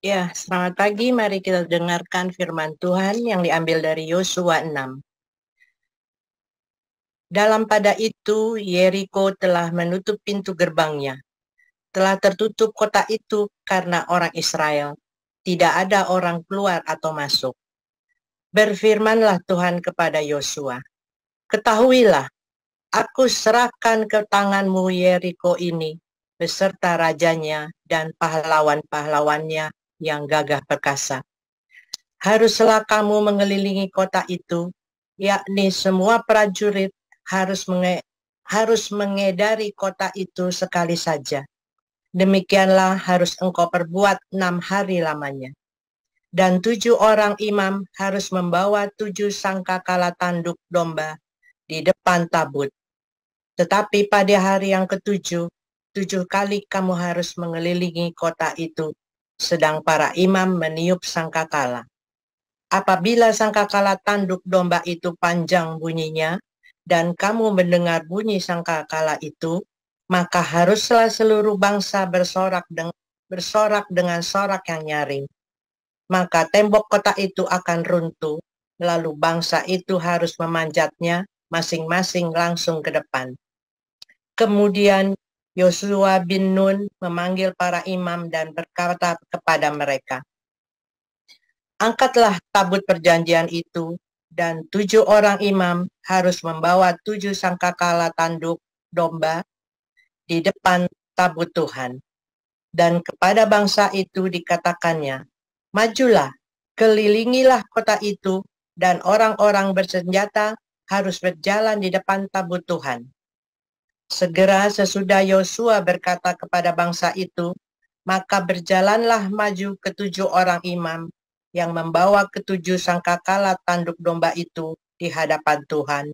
Ya, selamat pagi. Mari kita dengarkan firman Tuhan yang diambil dari Yosua 6. Dalam pada itu, Yeriko telah menutup pintu gerbangnya. Telah tertutup kota itu karena orang Israel. Tidak ada orang keluar atau masuk. Berfirmanlah Tuhan kepada Yosua, ketahuilah, aku serahkan ke tanganmu Yeriko ini, beserta rajanya dan pahlawan-pahlawannya yang gagah perkasa. Haruslah kamu mengelilingi kota itu, yakni semua prajurit harus mengedari kota itu sekali saja. Demikianlah harus engkau perbuat 6 hari lamanya. Dan 7 orang imam harus membawa 7 sangkakala tanduk domba di depan tabut. Tetapi pada hari yang ketujuh, 7 kali kamu harus mengelilingi kota itu, sedang para imam meniup sangkakala. Apabila sangkakala tanduk domba itu panjang bunyinya, dan kamu mendengar bunyi sangkakala itu, maka haruslah seluruh bangsa bersorak dengan sorak yang nyaring. Maka tembok kota itu akan runtuh, lalu bangsa itu harus memanjatnya masing-masing langsung ke depan. Kemudian Yosua bin Nun memanggil para imam dan berkata kepada mereka, angkatlah tabut perjanjian itu, dan 7 orang imam harus membawa 7 sangkakala tanduk domba di depan tabut Tuhan. Dan kepada bangsa itu dikatakannya, majulah, kelilingilah kota itu, dan orang-orang bersenjata harus berjalan di depan tabut Tuhan. Segera sesudah Yosua berkata kepada bangsa itu, maka berjalanlah maju ke-7 orang imam yang membawa ke-7 sangkakala tanduk domba itu di hadapan Tuhan.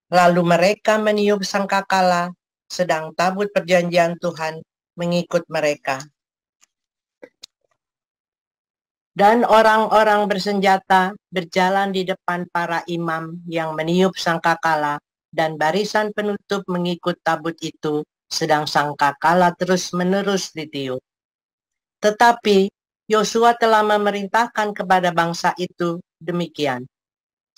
Lalu mereka meniup sangkakala, sedang tabut perjanjian Tuhan mengikut mereka. Dan orang-orang bersenjata berjalan di depan para imam yang meniup sangkakala, dan barisan penutup mengikut tabut itu, sedang sangkakala terus-menerus ditiup. Tetapi Yosua telah memerintahkan kepada bangsa itu demikian,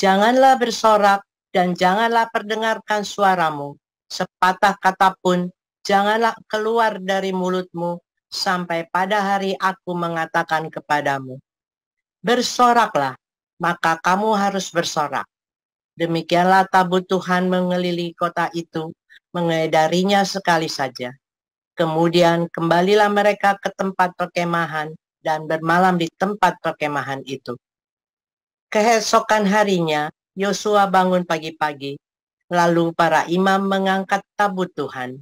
janganlah bersorak dan janganlah perdengarkan suaramu, sepatah kata pun janganlah keluar dari mulutmu sampai pada hari aku mengatakan kepadamu, bersoraklah, maka kamu harus bersorak. Demikianlah tabut Tuhan mengelilingi kota itu, mengedarinya sekali saja. Kemudian kembalilah mereka ke tempat perkemahan dan bermalam di tempat perkemahan itu. Keesokan harinya, Yosua bangun pagi-pagi, lalu para imam mengangkat tabut Tuhan.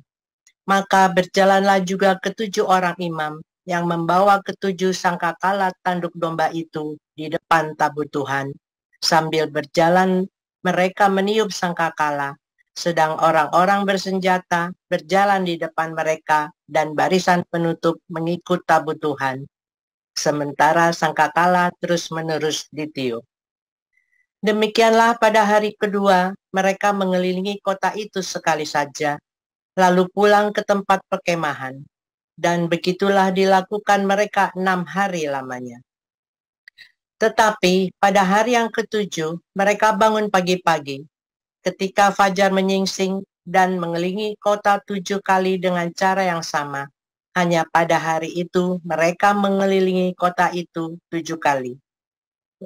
Maka berjalanlah juga ke-7 orang imam yang membawa ke-7 sangkakala tanduk domba itu di depan tabut Tuhan. Sambil berjalan mereka meniup sangkakala, sedang orang-orang bersenjata berjalan di depan mereka dan barisan penutup mengikut tabut Tuhan. Sementara sangkakala terus-menerus ditiup. Demikianlah pada hari kedua mereka mengelilingi kota itu sekali saja, lalu pulang ke tempat perkemahan. Dan begitulah dilakukan mereka 6 hari lamanya. Tetapi pada hari yang ketujuh, mereka bangun pagi-pagi, ketika fajar menyingsing dan mengelilingi kota 7 kali dengan cara yang sama. Hanya pada hari itu mereka mengelilingi kota itu 7 kali.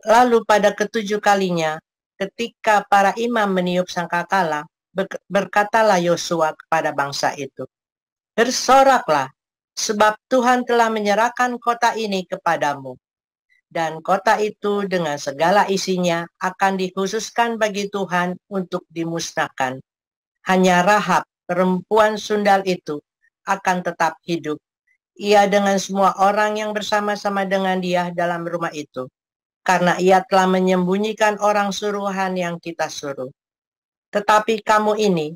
Lalu pada ke-7 kalinya, ketika para imam meniup sangkakala, berkatalah Yosua kepada bangsa itu, bersoraklah, sebab Tuhan telah menyerahkan kota ini kepadamu. Dan kota itu dengan segala isinya akan dikhususkan bagi Tuhan untuk dimusnahkan. Hanya Rahab, perempuan sundal itu, akan tetap hidup. Ia dengan semua orang yang bersama-sama dengan dia dalam rumah itu, karena ia telah menyembunyikan orang suruhan yang kita suruh. Tetapi kamu ini,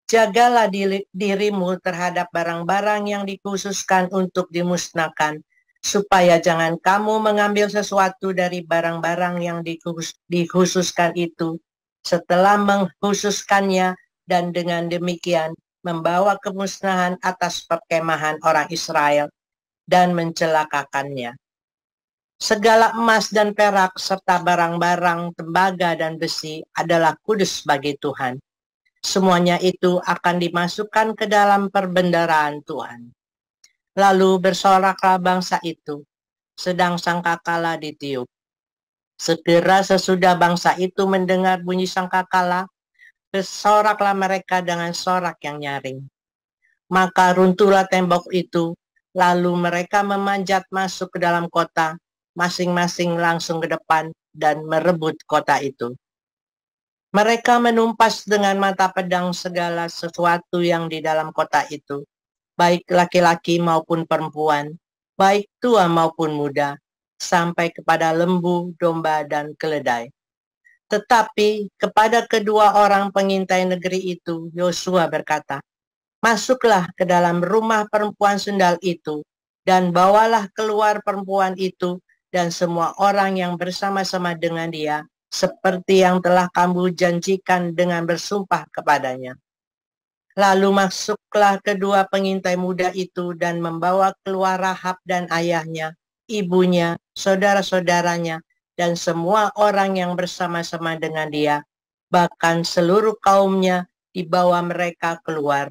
jagalah dirimu terhadap barang-barang yang dikhususkan untuk dimusnahkan, supaya jangan kamu mengambil sesuatu dari barang-barang yang dikhususkan itu, setelah mengkhususkannya, dan dengan demikian membawa kemusnahan atas perkemahan orang Israel dan mencelakakannya. Segala emas dan perak serta barang-barang tembaga dan besi adalah kudus bagi Tuhan. Semuanya itu akan dimasukkan ke dalam perbendaharaan Tuhan. Lalu bersoraklah bangsa itu, sedang sangkakala ditiup. Segera sesudah bangsa itu mendengar bunyi sangkakala, bersoraklah mereka dengan sorak yang nyaring. Maka runtuhlah tembok itu, lalu mereka memanjat masuk ke dalam kota, masing-masing langsung ke depan dan merebut kota itu. Mereka menumpas dengan mata pedang segala sesuatu yang di dalam kota itu, baik laki-laki maupun perempuan, baik tua maupun muda, sampai kepada lembu, domba, dan keledai. Tetapi kepada kedua orang pengintai negeri itu, Yosua berkata, "Masuklah ke dalam rumah perempuan sundal itu, dan bawalah keluar perempuan itu dan semua orang yang bersama-sama dengan dia, seperti yang telah kamu janjikan dengan bersumpah kepadanya." Lalu masuklah kedua pengintai muda itu dan membawa keluar Rahab dan ayahnya, ibunya, saudara-saudaranya, dan semua orang yang bersama-sama dengan dia, bahkan seluruh kaumnya dibawa mereka keluar.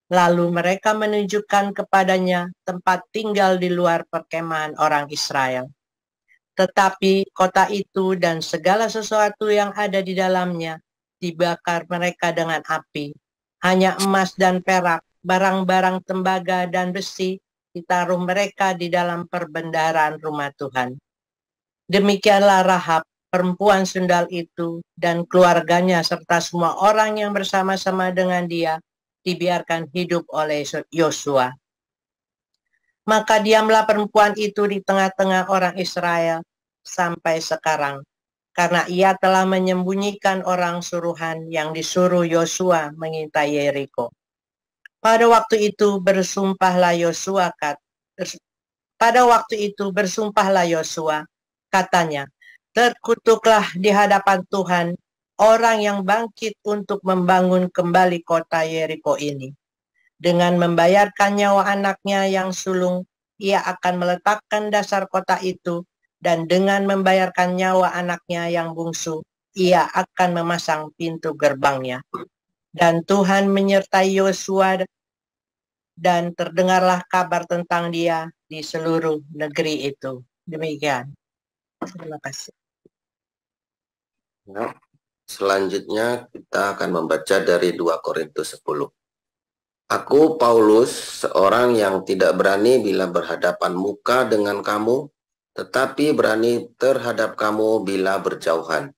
Lalu mereka menunjukkan kepadanya tempat tinggal di luar perkemahan orang Israel. Tetapi kota itu dan segala sesuatu yang ada di dalamnya dibakar mereka dengan api. Hanya emas dan perak, barang-barang tembaga dan besi ditaruh mereka di dalam perbendaharaan rumah Tuhan. Demikianlah Rahab, perempuan sundal itu, dan keluarganya serta semua orang yang bersama-sama dengan dia dibiarkan hidup oleh Yosua. Maka diamlah perempuan itu di tengah-tengah orang Israel sampai sekarang, karena ia telah menyembunyikan orang suruhan yang disuruh Yosua mengintai Yeriko. Pada waktu itu bersumpahlah Yosua, katanya, "Terkutuklah di hadapan Tuhan orang yang bangkit untuk membangun kembali kota Yeriko ini. Dengan membayarkan nyawa anaknya yang sulung, ia akan meletakkan dasar kota itu, dan dengan membayarkan nyawa anaknya yang bungsu, ia akan memasang pintu gerbangnya." Dan Tuhan menyertai Yosua, dan terdengarlah kabar tentang dia di seluruh negeri itu. Demikian. Terima kasih. Ya. Selanjutnya kita akan membaca dari 2 Korintus 10. Aku, Paulus, seorang yang tidak berani bila berhadapan muka dengan kamu, tetapi berani terhadap kamu bila berjauhan.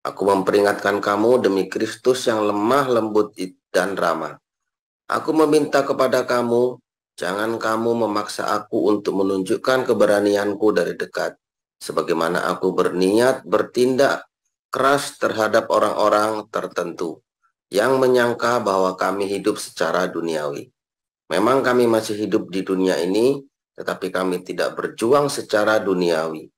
Aku memperingatkan kamu demi Kristus yang lemah, lembut, dan ramah. Aku meminta kepada kamu, jangan kamu memaksa aku untuk menunjukkan keberanianku dari dekat, sebagaimana aku berniat bertindak keras terhadap orang-orang tertentu yang menyangka bahwa kami hidup secara duniawi. Memang kami masih hidup di dunia ini, tetapi kami tidak berjuang secara duniawi.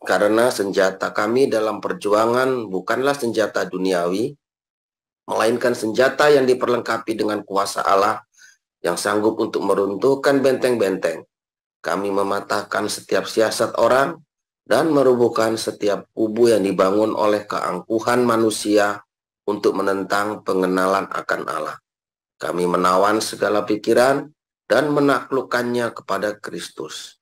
Karena senjata kami dalam perjuangan bukanlah senjata duniawi, melainkan senjata yang diperlengkapi dengan kuasa Allah yang sanggup untuk meruntuhkan benteng-benteng. Kami mematahkan setiap siasat orang dan merubuhkan setiap kubu yang dibangun oleh keangkuhan manusia untuk menentang pengenalan akan Allah. Kami menawan segala pikiran dan menaklukkannya kepada Kristus.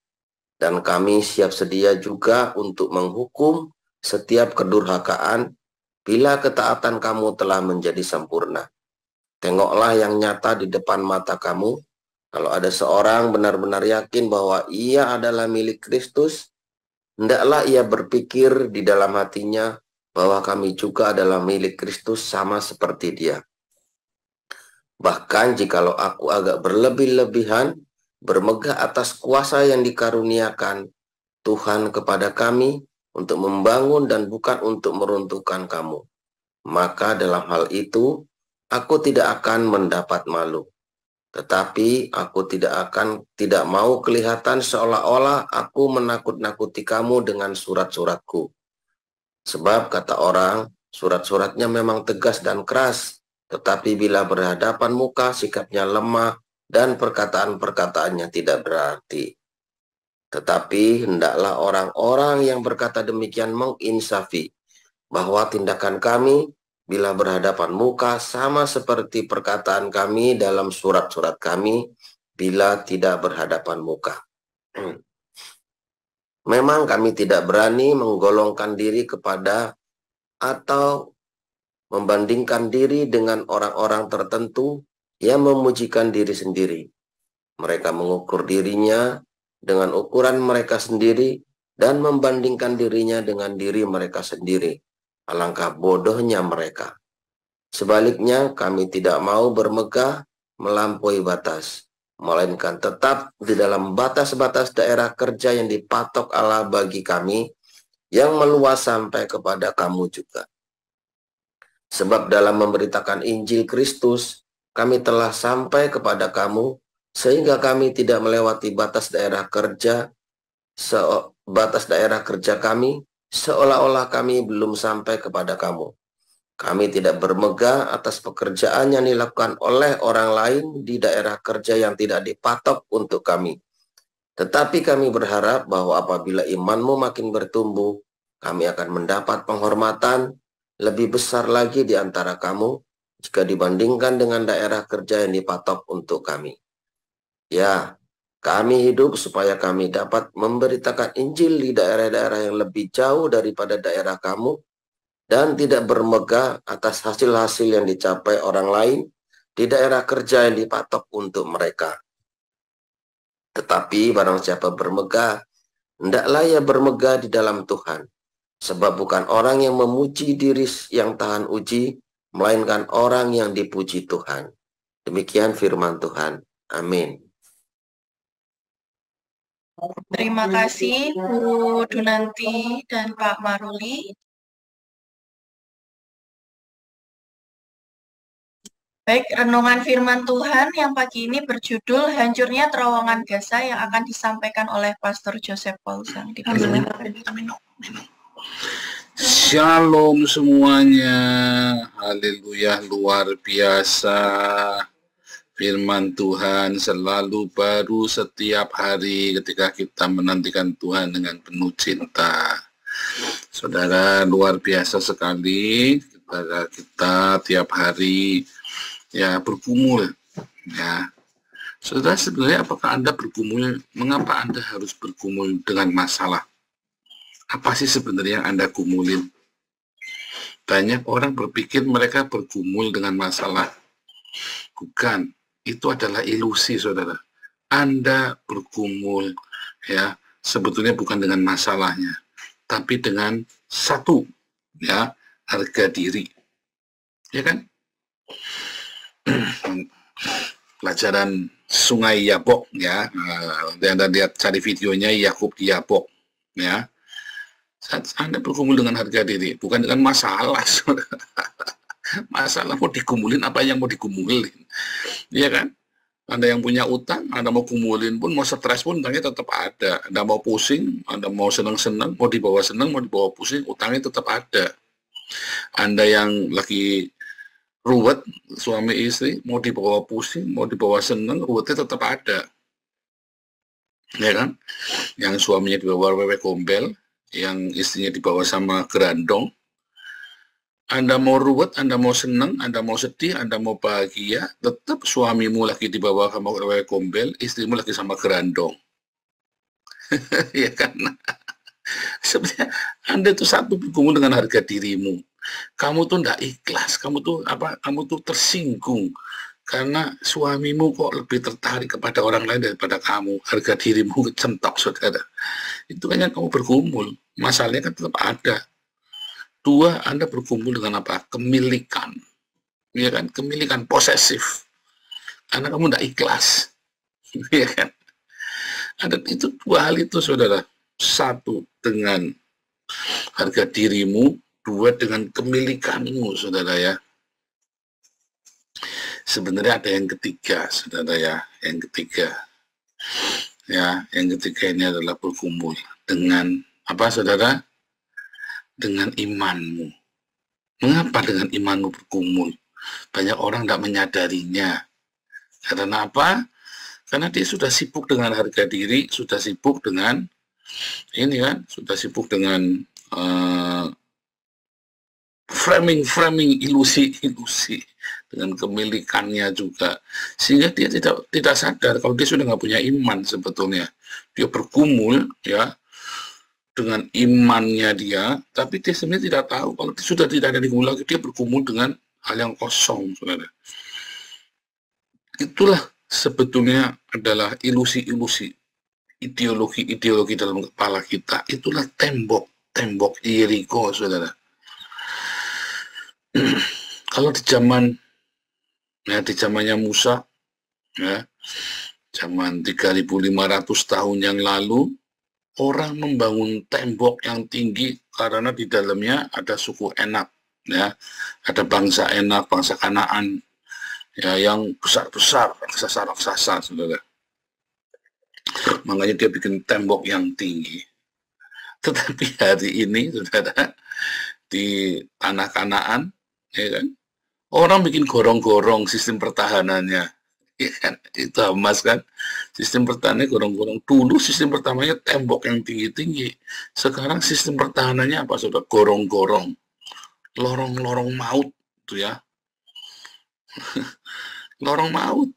Dan kami siap sedia juga untuk menghukum setiap kedurhakaan bila ketaatan kamu telah menjadi sempurna. Tengoklah yang nyata di depan mata kamu. Kalau ada seorang benar-benar yakin bahwa ia adalah milik Kristus, hendaklah ia berpikir di dalam hatinya bahwa kami juga adalah milik Kristus sama seperti dia. Bahkan jikalau aku agak berlebih-lebihan, bermegah atas kuasa yang dikaruniakan Tuhan kepada kami untuk membangun dan bukan untuk meruntuhkan kamu, maka dalam hal itu aku tidak akan mendapat malu. Tetapi aku tidak mau kelihatan seolah-olah aku menakut-nakuti kamu dengan surat-suratku. Sebab kata orang, surat-suratnya memang tegas dan keras, tetapi bila berhadapan muka sikapnya lemah dan perkataan-perkataannya tidak berarti. Tetapi hendaklah orang-orang yang berkata demikian menginsafi bahwa tindakan kami bila berhadapan muka sama seperti perkataan kami dalam surat-surat kami bila tidak berhadapan muka. Memang kami tidak berani menggolongkan diri kepada atau membandingkan diri dengan orang-orang tertentu yang memujikan diri sendiri. Mereka mengukur dirinya dengan ukuran mereka sendiri dan membandingkan dirinya dengan diri mereka sendiri. Alangkah bodohnya mereka. Sebaliknya, kami tidak mau bermegah melampaui batas, melainkan tetap di dalam batas-batas daerah kerja yang dipatok Allah bagi kami, yang meluas sampai kepada kamu juga. Sebab dalam memberitakan Injil Kristus, kami telah sampai kepada kamu, sehingga kami tidak melewati batas daerah kerja kami, seolah-olah kami belum sampai kepada kamu. Kami tidak bermegah atas pekerjaan yang dilakukan oleh orang lain di daerah kerja yang tidak dipatok untuk kami. Tetapi kami berharap bahwa apabila imanmu makin bertumbuh, kami akan mendapat penghormatan lebih besar lagi di antara kamu jika dibandingkan dengan daerah kerja yang dipatok untuk kami. Ya, kami hidup supaya kami dapat memberitakan Injil di daerah-daerah yang lebih jauh daripada daerah kamu, dan tidak bermegah atas hasil-hasil yang dicapai orang lain di daerah kerja yang dipatok untuk mereka. Tetapi barang siapa bermegah, hendaklah ia bermegah di dalam Tuhan. Sebab bukan orang yang memuji diri yang tahan uji, melainkan orang yang dipuji Tuhan. Demikian firman Tuhan. Amin. Terima kasih Bu Dunanti dan Pak Maruli. Baik, renungan firman Tuhan yang pagi ini berjudul Hancurnya Terowongan Gaza yang akan disampaikan oleh Pastor Joseph Paulsen. Shalom semuanya, haleluya, luar biasa. Firman Tuhan selalu baru setiap hari ketika kita menantikan Tuhan dengan penuh cinta. Saudara, luar biasa sekali kita tiap hari ya bergumul ya. Saudara, sebenarnya apakah Anda bergumul? Mengapa Anda harus bergumul dengan masalah? Apa sih sebenarnya yang Anda gumulin? Banyak orang berpikir mereka bergumul dengan masalah. Bukan, itu adalah ilusi, saudara. Anda bergumul ya sebetulnya bukan dengan masalahnya, tapi dengan satu ya, harga diri. Ya kan? Pelajaran Sungai Yabok ya, Anda lihat cari videonya Yakub di Yabok ya. Anda bergumul dengan harga diri, bukan dengan masalah. Masalah mau digumulin apa yang mau digumulin, ya kan? Anda yang punya utang, Anda mau gumulin pun, mau stres pun, utangnya tetap ada. Anda mau pusing, Anda mau senang-senang, mau dibawa senang, mau dibawa pusing, utangnya tetap ada. Anda yang lagi ruwet, suami istri, mau dibawa pusing, mau dibawa senang, ruwetnya tetap ada. Ya kan? Yang suaminya dibawa wewe gombel, yang istrinya dibawa sama gerandong. Anda mau ruwet, Anda mau senang, Anda mau sedih, Anda mau bahagia, tetap suamimu lagi dibawa sama wewe gombel, istrimu lagi sama gerandong. Ya kan? Sebenarnya Anda itu satu bergumul dengan harga dirimu. Kamu tuh tidak ikhlas, kamu tuh tersinggung karena suamimu kok lebih tertarik kepada orang lain daripada kamu. Harga dirimu kecentok, saudara. Itu kan yang kamu bergumul. Masalahnya kan tetap ada. Dua, Anda bergumul dengan apa? Kemilikan. Ya kan? Kemilikan posesif. Karena kamu tidak ikhlas. Ya kan? Ada itu dua hal itu, saudara. Satu, dengan harga dirimu. Dua, dengan kemilikanmu, saudara ya. Sebenarnya ada yang ketiga, saudara ya. Yang ketiga. Ya, yang ketiga ini adalah bergumul dengan apa, saudara? Dengan imanmu. Mengapa dengan imanmu bergumul? Banyak orang tidak menyadarinya. Karena apa? Karena dia sudah sibuk dengan harga diri, sudah sibuk dengan ini kan, sudah sibuk dengan framing ilusi dengan kemilikannya juga, sehingga dia tidak sadar kalau dia sudah nggak punya iman sebetulnya. Dia bergumul ya dengan imannya dia, tapi dia sebenarnya tidak tahu kalau dia sudah tidak ada di gumul lagi, dia bergumul dengan hal yang kosong, saudara. Itulah sebetulnya adalah ilusi-ilusi, ideologi-ideologi dalam kepala kita. Itulah tembok Yeriko, saudara. Kalau di zamannya Musa, ya, zaman 3.500 tahun yang lalu, orang membangun tembok yang tinggi karena di dalamnya ada suku Enak, ya, ada bangsa Enak, bangsa Kanaan, ya, yang besar-besar, raksasa-raksasa, saudara. Makanya dia bikin tembok yang tinggi. Tetapi hari ini, saudara, di tanah Kanaan, ya kan, orang bikin gorong-gorong sistem pertahanannya, ya kan, itu Hamas kan, sistem pertahanannya gorong-gorong. Dulu sistem pertamanya tembok yang tinggi-tinggi, sekarang sistem pertahanannya apa, saudara? Gorong-gorong, lorong-lorong maut, tuh ya, lorong maut.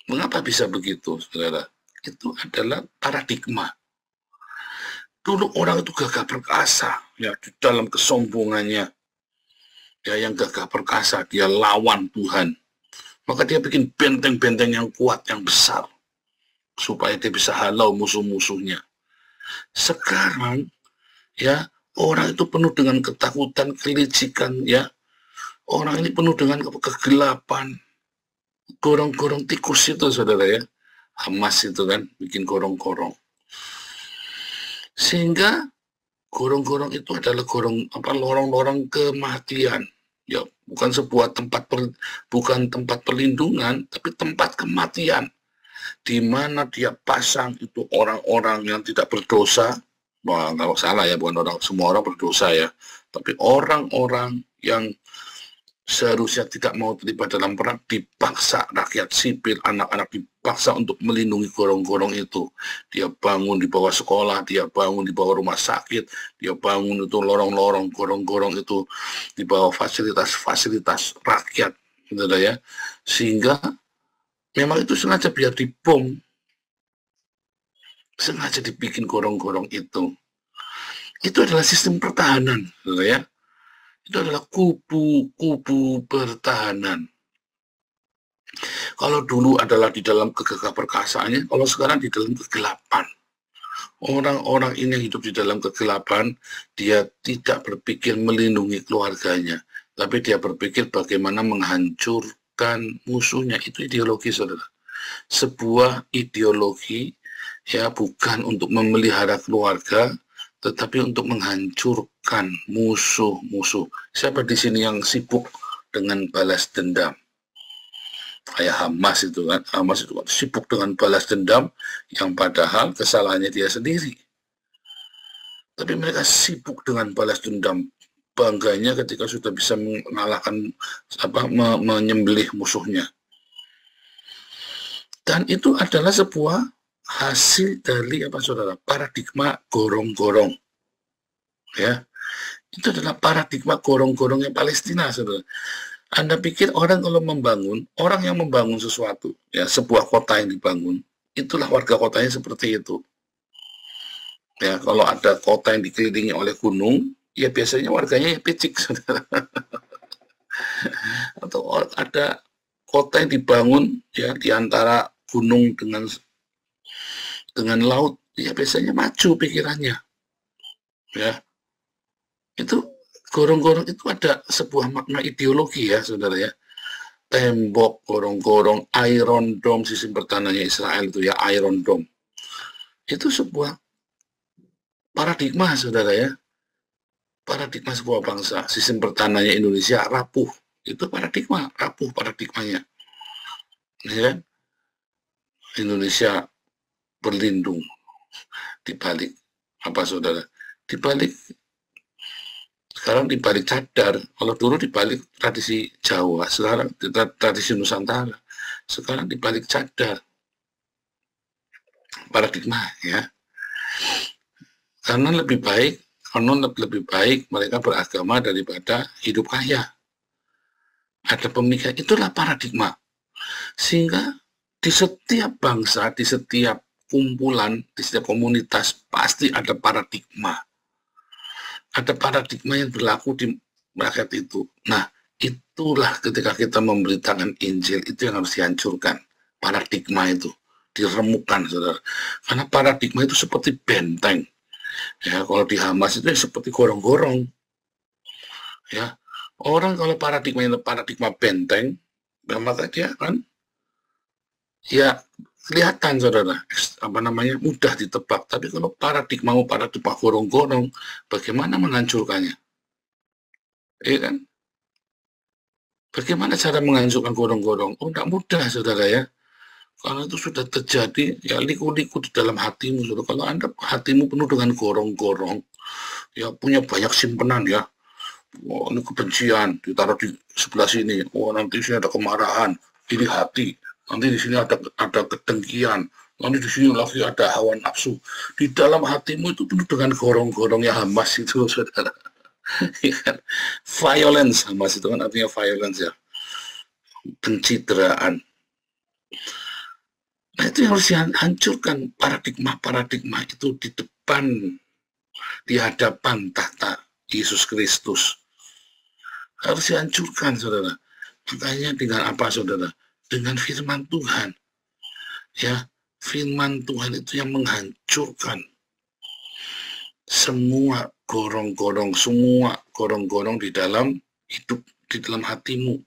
Mengapa bisa begitu, saudara? Itu adalah paradigma. Dulu orang itu gagah perkasa, ya, di dalam kesombongannya. Ya, yang gagah perkasa, dia lawan Tuhan. Maka dia bikin benteng-benteng yang kuat, yang besar, supaya dia bisa halau musuh-musuhnya. Sekarang, ya, orang itu penuh dengan ketakutan, kelicikan, ya. Orang ini penuh dengan kegelapan. Gorong-gorong tikus itu, saudara, ya. Hamas itu kan, bikin gorong-gorong. Sehingga gorong-gorong itu adalah lorong-lorong kematian. Ya, bukan sebuah bukan tempat perlindungan, tapi tempat kematian, di mana dia pasang itu orang-orang yang tidak berdosa. Wah, kalau salah ya, bukan semua orang berdosa ya, tapi orang-orang yang seharusnya tidak mau terlibat dalam perang, dipaksa, rakyat sipil, anak-anak dipaksa untuk melindungi gorong-gorong itu. Dia bangun di bawah sekolah, dia bangun di bawah rumah sakit, dia bangun itu lorong-lorong, gorong-gorong itu di bawah fasilitas-fasilitas rakyat, gitu ya. Sehingga memang itu sengaja biar dibom, sengaja dibikin gorong-gorong itu. Itu adalah sistem pertahanan, gitu ya. Itu adalah kubu-kubu pertahanan. Kalau dulu adalah di dalam kegagah perkasaannya, kalau sekarang di dalam kegelapan. Orang-orang ini yang hidup di dalam kegelapan, dia tidak berpikir melindungi keluarganya, tapi dia berpikir bagaimana menghancurkan musuhnya. Itu ideologi, saudara. Sebuah ideologi, ya, bukan untuk memelihara keluarga, tetapi untuk menghancurkan musuh-musuh. Siapa di sini yang sibuk dengan balas dendam? Kayak Hamas itu kan, Hamas itu kan sibuk dengan balas dendam, yang padahal kesalahannya dia sendiri. Tapi mereka sibuk dengan balas dendam, bangganya ketika sudah bisa mengalahkan, menyembelih musuhnya. Dan itu adalah sebuah hasil dari saudara, paradigma gorong-gorong, ya. Itu adalah paradigma gorong-gorongnya Palestina, saudara. Anda pikir orang kalau membangun, orang yang membangun sesuatu, ya, sebuah kota yang dibangun, itulah warga kotanya seperti itu. Ya, kalau ada kota yang dikelilingi oleh gunung, ya biasanya warganya ya picik, saudara. Atau ada kota yang dibangun, ya, di antara gunung dengan laut, ya biasanya maju pikirannya, ya. Itu gorong-gorong itu ada sebuah makna ideologi, ya, saudara, ya. Tembok, gorong-gorong, Iron Dome, sistem pertahanannya Israel itu, ya, Iron Dome. Itu sebuah paradigma, saudara, ya. Paradigma sebuah bangsa. Sistem pertahanannya Indonesia rapuh. Itu paradigma, rapuh paradigmanya, ya kan? Indonesia berlindung di balik saudara? Di balik, sekarang di balik cadar. Kalau dulu di balik tradisi Jawa, sekarang tradisi Nusantara. sekarang dibalik cadar paradigma ya. Karena lebih baik mereka beragama daripada hidup kaya. Ada pemikiran, itulah paradigma. Sehingga di setiap bangsa, di setiap kumpulan, di setiap komunitas pasti ada paradigma. Ada paradigma yang berlaku di rakyat itu. Nah, itulah ketika kita memberitakan Injil, itu yang harus dihancurkan. Paradigma itu diremukkan, saudara. Karena paradigma itu seperti benteng. Ya, kalau di Hamas itu seperti gorong-gorong. Ya, orang kalau paradigma benteng, maka dia kan ya kelihatan, saudara, mudah ditebak. Tapi kalau paradigma gorong-gorong, bagaimana menghancurkannya? Iya kan? Bagaimana cara menghancurkan gorong-gorong? Oh, tidak mudah, saudara ya. Karena itu sudah terjadi, ya liku-liku di dalam hatimu. Saudara. Kalau Anda hatimu penuh dengan gorong-gorong, ya punya banyak simpenan ya. Oh, ini kebencian, ditaruh di sebelah sini. Oh, nanti sini ada kemarahan, ini hati. Nanti di sini ada kedengkian. Nanti di sini lagi ada hawa nafsu. Di dalam hatimu itu penuh dengan gorong-gorong yang Hamas itu, saudara. Violence, Hamas itu kan artinya violence ya. Pencitraan. Nah, itu yang harus dihancurkan, paradigma itu di depan, di hadapan tahta Yesus Kristus. Harus dihancurkan, saudara. Makanya dengan apa, saudara? Dengan firman Tuhan. Ya, firman Tuhan itu yang menghancurkan semua gorong-gorong di dalam hidup, di dalam hatimu.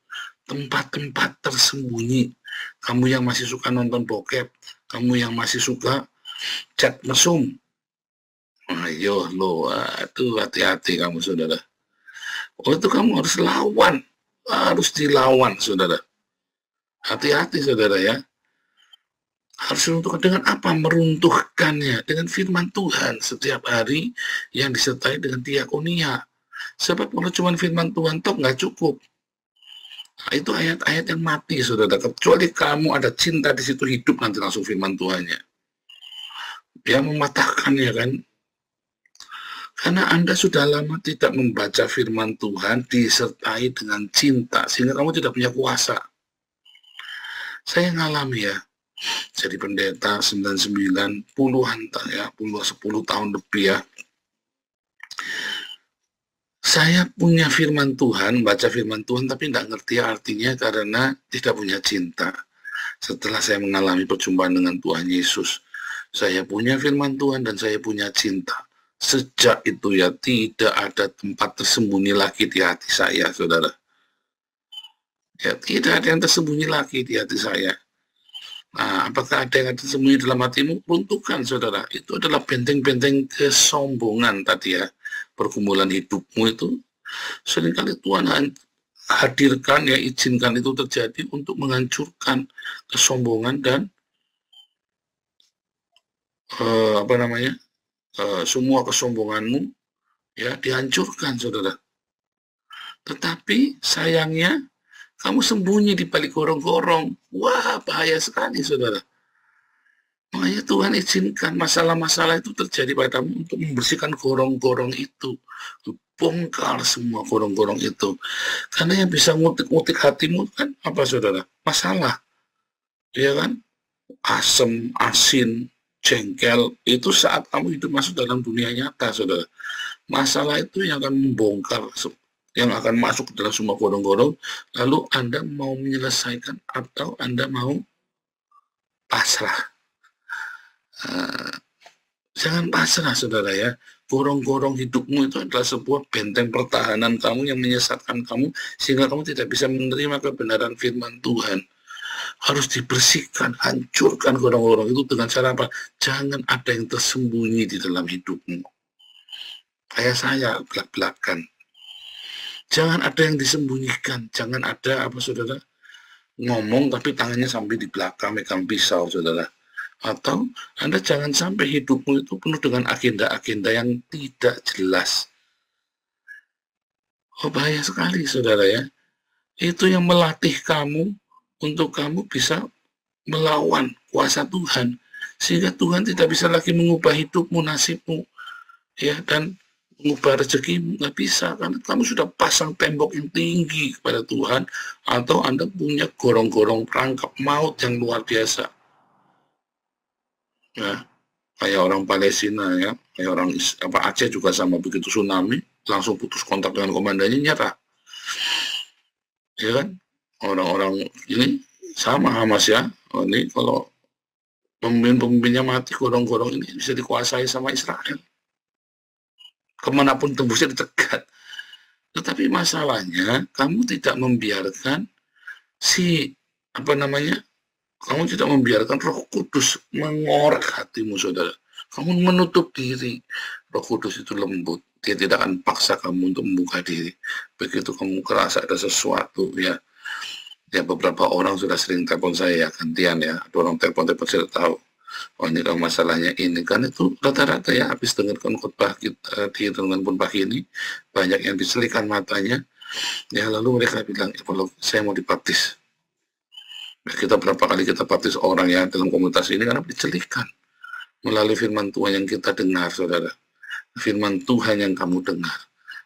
Tempat-tempat tersembunyi. Kamu yang masih suka nonton bokep, kamu yang masih suka chat mesum. Ayo lo, aduh hati-hati kamu, saudara. Oh, itu kamu harus lawan, harus dilawan, saudara. Hati-hati, saudara ya. Harus runtuhkan dengan apa? Meruntuhkannya dengan firman Tuhan setiap hari yang disertai dengan diakonia. Sebab kalau cuma firman Tuhan tok nggak cukup. Nah, itu ayat-ayat yang mati, saudara. Kecuali kamu ada cinta di situ, hidup nanti langsung firman Tuhannya. Dia mematahkannya kan. Karena Anda sudah lama tidak membaca firman Tuhan disertai dengan cinta, sehingga kamu tidak punya kuasa. Saya ngalami ya, jadi pendeta 99, puluhan ya, 10 tahun lebih ya. Saya punya firman Tuhan, baca firman Tuhan, tapi tidak ngerti artinya karena tidak punya cinta. Setelah saya mengalami perjumpaan dengan Tuhan Yesus, saya punya firman Tuhan dan saya punya cinta. Sejak itu ya, tidak ada tempat tersembunyi lagi di hati saya, saudara. Ya, tidak ada yang tersembunyi lagi di hati saya. Nah, apakah ada yang tersembunyi dalam hatimu? Runtuhkan, saudara. Itu adalah benteng-benteng kesombongan tadi ya. Pergumulan hidupmu itu seringkali Tuhan hadirkan ya, izinkan itu terjadi untuk menghancurkan kesombongan dan semua kesombonganmu ya dihancurkan, saudara. Tetapi sayangnya kamu sembunyi di balik gorong-gorong. Wah, bahaya sekali, saudara. Makanya Tuhan izinkan masalah-masalah itu terjadi padamu untuk membersihkan gorong-gorong itu. Bongkar semua gorong-gorong itu. Karena yang bisa ngutik-ngutik hatimu kan apa, saudara? Masalah. Ya kan? Asem, asin, jengkel, itu saat kamu hidup masuk dalam dunia nyata, saudara. Masalah itu yang akan membongkar, yang akan masuk ke dalam semua gorong-gorong, lalu Anda mau menyelesaikan atau Anda mau pasrah. Jangan pasrah, saudara ya. Gorong-gorong hidupmu itu adalah sebuah benteng pertahanan kamu yang menyesatkan kamu sehingga kamu tidak bisa menerima kebenaran firman Tuhan. Harus dibersihkan, hancurkan gorong-gorong itu dengan cara apa? Jangan ada yang tersembunyi di dalam hidupmu. Kayak saya belak-belakan. Jangan ada yang disembunyikan. Jangan ada saudara, ngomong tapi tangannya sampai di belakang megang pisau, saudara. Atau Anda jangan sampai hidupmu itu penuh dengan agenda-agenda yang tidak jelas. Oh, bahaya sekali, saudara ya. Itu yang melatih kamu untuk kamu bisa melawan kuasa Tuhan, sehingga Tuhan tidak bisa lagi mengubah hidupmu, nasibmu, ya, dan mengubah rezekimu. Nggak bisa, karena kamu sudah pasang tembok yang tinggi kepada Tuhan, atau Anda punya gorong-gorong perangkap maut yang luar biasa. Ya, kayak orang Palestina, ya, kayak orang Aceh juga sama, begitu tsunami langsung putus kontak dengan komandannya, nyerah. Ya kan, orang-orang ini sama Hamas, ya. Oh, ini kalau pemimpin-pemimpinnya mati, gorong-gorong ini bisa dikuasai sama Israel. Kemanapun tembusnya dicegat. Tetapi masalahnya, kamu tidak membiarkan kamu tidak membiarkan Roh Kudus mengorek hatimu, saudara. Kamu menutup diri. Roh Kudus itu lembut. Dia tidak akan paksa kamu untuk membuka diri. Begitu kamu kerasa ada sesuatu, ya beberapa orang sudah sering telepon saya, ya, gantian, ya. Ada orang telepon saya tahu. Oh, ini kalau masalahnya ini, kan itu rata-rata, ya, habis dengarkan khotbah kita di renungan pun pagi ini, banyak yang diselikan matanya, ya, lalu mereka bilang, ya, kalau saya mau dibaptis. Ya, kita berapa kali kita baptis orang, ya, dalam komunitas ini karena dicelikan melalui firman Tuhan yang kita dengar, saudara. Firman Tuhan yang kamu dengar,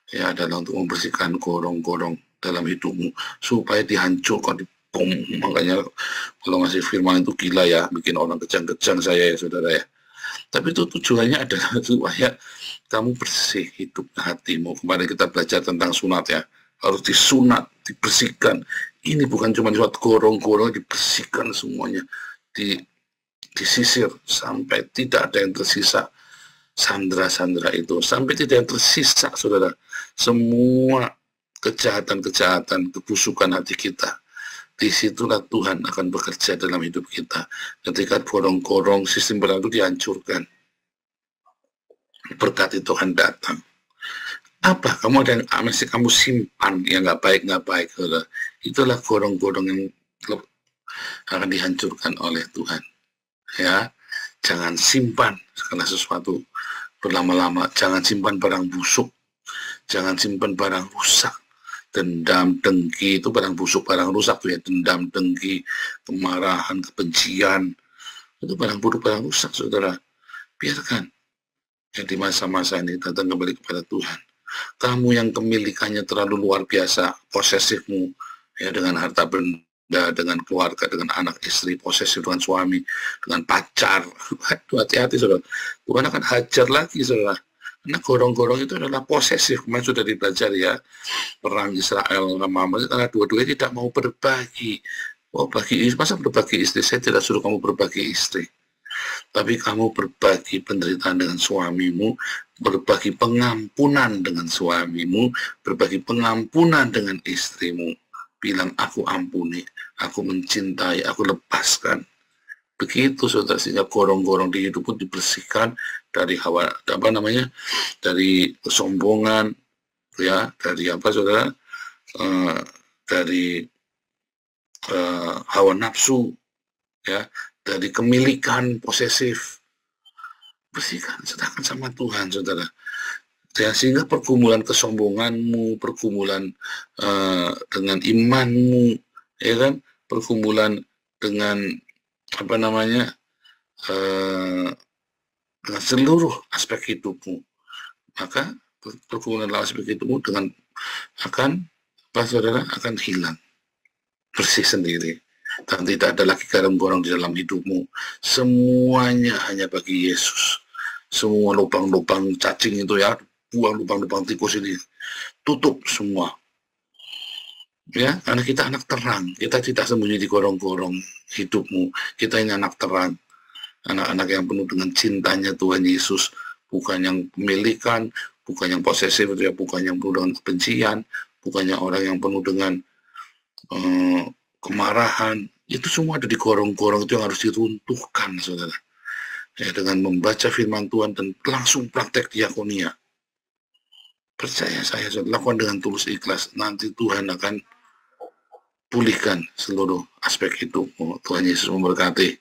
ya, adalah untuk membersihkan gorong-gorong dalam hidupmu supaya dihancurkan, dibom. Makanya kalau ngasih firman itu gila, ya, bikin orang kejang-kejang saya, ya, saudara, ya. Tapi itu tujuannya adalah supaya kamu bersih hidup hatimu. Kemarin kita belajar tentang sunat, ya, harus disunat, dibersihkan. Ini bukan cuma suatu gorong-gorong, dibersihkan semuanya, disisir sampai tidak ada yang tersisa. Sandra-sandra itu sampai tidak yang tersisa, saudara. Semua kejahatan-kejahatan, kebusukan hati kita, disitulah Tuhan akan bekerja dalam hidup kita. Ketika gorong-gorong sistem itu dihancurkan, berkat Tuhan datang. Apa? Kamu ada yang masih kamu simpan yang nggak baik, saudara. Itulah gorong-gorong yang akan dihancurkan oleh Tuhan. Ya, jangan simpan segala sesuatu berlama-lama. Jangan simpan barang busuk. Jangan simpan barang rusak. Dendam, dengki itu barang busuk, barang rusak tuh, ya. Dendam, dengki, kemarahan, kebencian, itu barang buruk, barang rusak, saudara. Biarkan. Ya, di masa-masa ini datang kembali kepada Tuhan. Kamu yang kemilikannya terlalu luar biasa, posesifmu, ya, dengan harta benda, dengan keluarga, dengan anak istri, posesif dengan suami, dengan pacar. Waduh, hati-hati, saudara. Tuhan akan hajar lagi, saudara. Karena gorong-gorong itu adalah posesif. Kemarin sudah dipelajari, ya, perang Israel sama Hamas, karena dua-duanya tidak mau berbagi. Oh, masa berbagi istri? Saya tidak suruh kamu berbagi istri. Tapi kamu berbagi penderitaan dengan suamimu, berbagi pengampunan dengan suamimu, berbagi pengampunan dengan istrimu. Bilang, aku ampuni, aku mencintai, aku lepaskan. Begitu, saudara, sehingga gorong-gorong di hidupmu dibersihkan dari dari kesombongan, ya, dari saudara, dari hawa nafsu, ya, dari kemilikan posesif. Bersihkan, serahkan sama Tuhan, saudara. Ya, sehingga pergumulan kesombonganmu, pergumulan dengan imanmu, ya kan, pergumulan dengan dengan seluruh aspek hidupmu, maka pergumulan dalam aspek hidupmu saudara, akan hilang, bersih sendiri, dan tidak ada lagi gorong-gorong di dalam hidupmu. Semuanya hanya bagi Yesus. Semua lubang-lubang cacing itu, ya, buang lubang-lubang tikus ini, tutup semua. Ya, karena kita anak terang, kita tidak sembunyi di gorong-gorong hidupmu. Kita ini anak terang, anak-anak yang penuh dengan cintanya Tuhan Yesus, bukan yang pemilikan, bukan yang posesif, ya, bukan yang penuh dengan kebencian, bukannya orang yang penuh dengan kemarahan. Itu semua ada di gorong-gorong itu yang harus diruntuhkan, saudara. Ya, dengan membaca firman Tuhan dan langsung praktek diakonia. Percaya saya, saudara, lakukan dengan tulus ikhlas. Nanti Tuhan akan pulihkan seluruh aspek hidupmu. Tuhan Yesus memberkati.